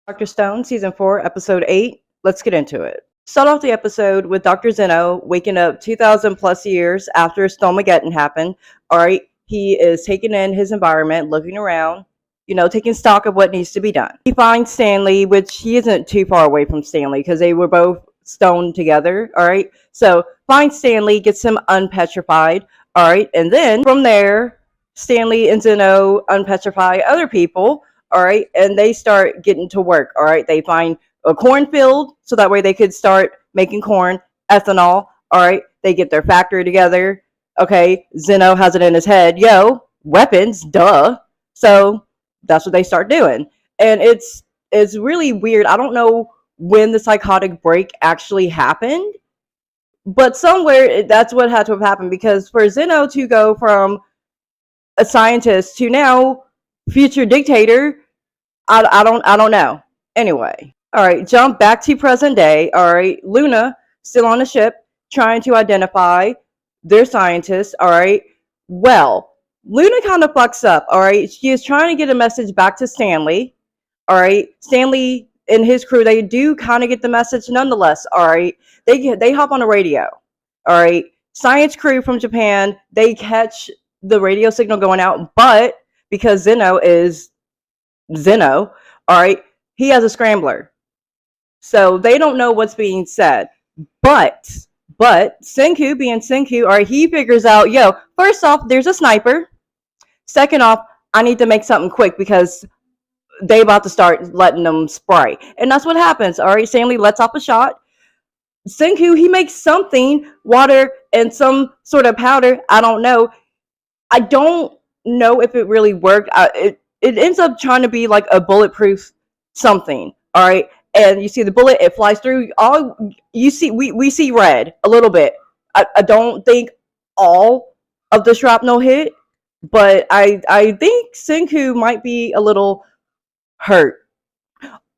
Dr. Stone, Season 4, Episode 8. Let's get into it. Start off the episode with Dr. Zeno waking up 2,000 plus years after Stormageddon happened. All right, he is taking in his environment, looking around, taking stock of what needs to be done. He finds Stanley, which he isn't too far away from Stanley because they were both stoned together. All right, so finds Stanley, gets him unpetrified. All right, and then from there, Stanley and Zeno unpetrify other people. All right, and they start getting to work. All right, they find a cornfield so that way they could start making corn, ethanol. All right, they get their factory together. Okay, Zeno has it in his head, weapons, duh. So that's what they start doing, and it's really weird. I don't know when the psychotic break actually happened, but somewhere that's what had to have happened because for Zeno to go from a scientist to now future dictator, I don't know. Anyway, all right, jump back to present day. All right, Luna still on the ship trying to identify their scientists. All right, well, Luna kind of fucks up. All right, she is trying to get a message back to Stanley. All right, Stanley and his crew, they do kind of get the message nonetheless. All right, they hop on the radio. All right, science crew from Japan, they catch the radio signal going out, but because Zeno is Zeno, all right, he has a scrambler. So they don't know what's being said. But Senku being Senku, all right, he figures out, first off, there's a sniper. Second off, I need to make something quick because they about to start letting them spray. And that's what happens. All right, Stanley lets off a shot. Senku, he makes something, water and some sort of powder. I don't know. I don't know if it really worked. It ends up trying to be like a bulletproof something. All right, and you see the bullet, it flies through. All you see, we see red a little bit. I don't think all of the shrapnel hit, but I think Senku might be a little hurt.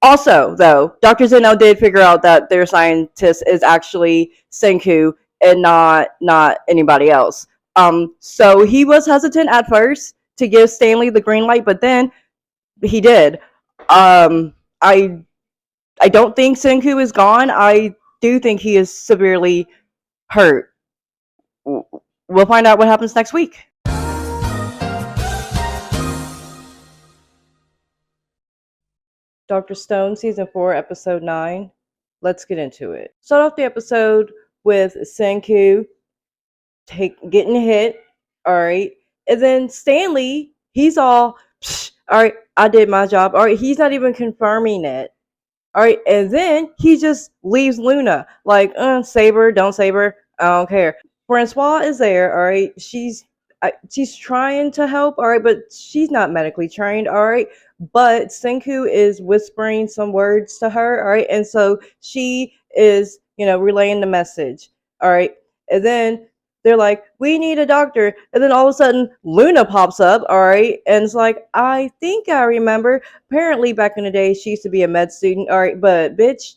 Also, though, Dr. Zeno did figure out that their scientist is actually Senku and not anybody else. So he was hesitant at first to give Stanley the green light, but then he did. I don't think Senku is gone. I do think he is severely hurt. We'll find out what happens next week. Dr. Stone, Season 4, Episode 9. Let's get into it. Start off the episode with Senku getting hit, all right? And then Stanley, he's all, all right, I did my job. All right, he's not even confirming it. All right, and then he just leaves Luna, like, save her, don't save her, I don't care. Francois is there, all right? She's trying to help, all right, but she's not medically trained, all right? But Senku is whispering some words to her, all right? And so she is, relaying the message, all right? And then they're like, we need a doctor. And then all of a sudden, Luna pops up, all right? And it's like, I think I remember. Apparently, back in the day, she used to be a med student, all right? But, bitch,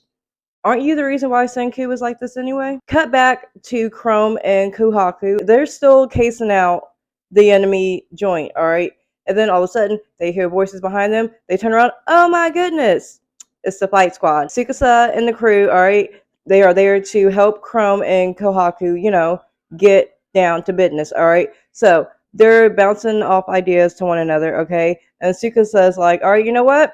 aren't you the reason why Senku was like this anyway? Cut back to Chrome and Kohaku. They're still casing out the enemy joint, all right? And then all of a sudden, they hear voices behind them. They turn around. Oh my goodness. It's the fight squad. Tsukasa and the crew, all right? They are there to help Chrome and Kohaku, get down to business, all right? So they're bouncing off ideas to one another, okay? And Tsukasa's like, all right, you know what?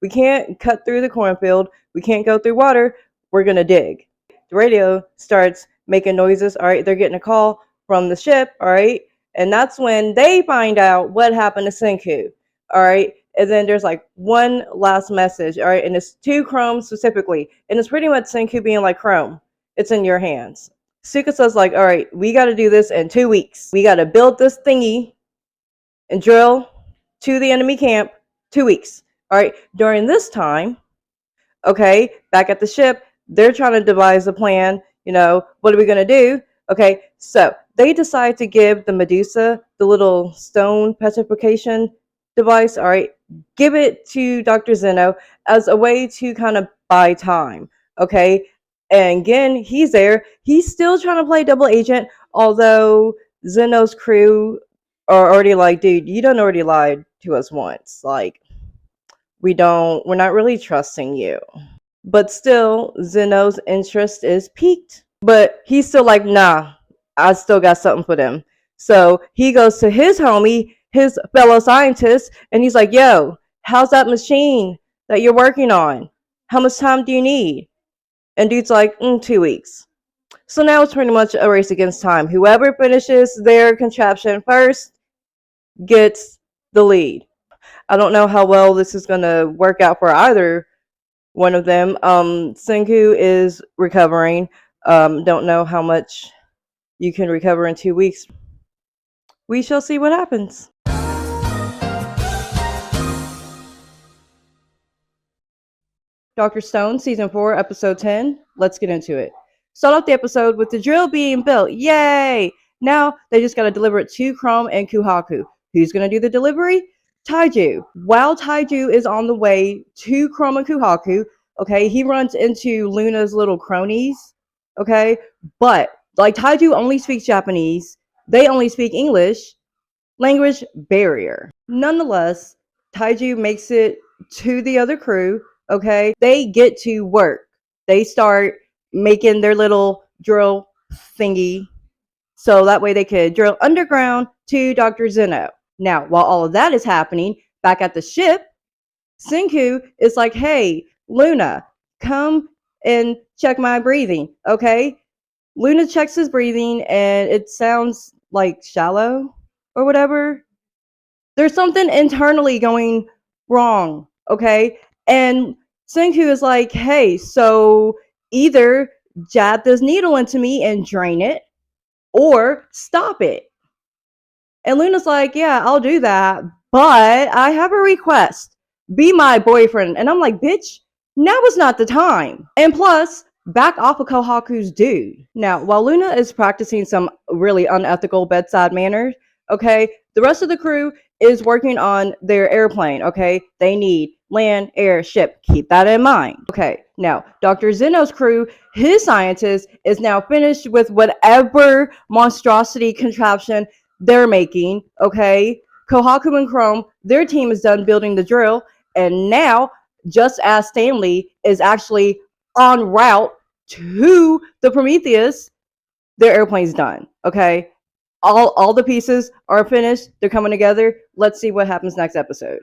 We can't cut through the cornfield. We can't go through water. We're going to dig. The radio starts making noises, all right? They're getting a call from the ship, all right? And that's when they find out what happened to Senku, all right? And then there's like one last message, all right? And it's to Chrome specifically. And it's pretty much Senku being like, Chrome, it's in your hands. Tsukasa's like, all right, we got to do this in 2 weeks. We got to build this thingy and drill to the enemy camp. 2 weeks. All right. During this time, okay, back at the ship, they're trying to devise a plan. What are we going to do? Okay. So they decide to give the Medusa the little stone petrification device. All right. Give it to Dr. Zeno as a way to kind of buy time. Okay. And again, he's there. He's still trying to play double agent, although Zeno's crew are already like, dude, you done already lied to us once. Like, we're not really trusting you. But still, Zeno's interest is piqued. But he's still like, nah, I still got something for them. So he goes to his homie, his fellow scientist, and he's like, yo, how's that machine that you're working on? How much time do you need? And dude's like, 2 weeks. So now it's pretty much a race against time. Whoever finishes their contraption first gets the lead. I don't know how well this is going to work out for either one of them. Senku is recovering. Don't know how much you can recover in 2 weeks. We shall see what happens. Dr. Stone, Season 4, Episode 10. Let's get into it. Start off the episode with the drill being built. Yay! Now they just got to deliver it to Chrome and Kuhaku. Who's going to do the delivery? Taiju. While Taiju is on the way to Chrome and Kuhaku, okay, he runs into Luna's little cronies, okay? But, like, Taiju only speaks Japanese. They only speak English. Language barrier. Nonetheless, Taiju makes it to the other crew, okay? They get to work. They start making their little drill thingy so that way they could drill underground to Dr. Zeno. Now, while all of that is happening, back at the ship, Senku is like, hey, Luna, come and check my breathing, okay? Luna checks his breathing and it sounds like shallow or whatever. There's something internally going wrong, okay? And Senku is like, hey, so either jab this needle into me and drain it, or stop it. And Luna's like, yeah, I'll do that, but I have a request. Be my boyfriend. And I'm like, bitch, now is not the time. And plus, back off of Kohaku's dude. Now, while Luna is practicing some really unethical bedside manners, okay, the rest of the crew is working on their airplane, okay? They need land, air, ship. Keep that in mind. Okay, now, Dr. Zeno's crew, his scientist, is now finished with whatever monstrosity contraption they're making, okay? Kohaku and Chrome, their team is done building the drill, and now, just as Stanley is actually en route to the Prometheus, their airplane's done, okay? All the pieces are finished. They're coming together. Let's see what happens next episode.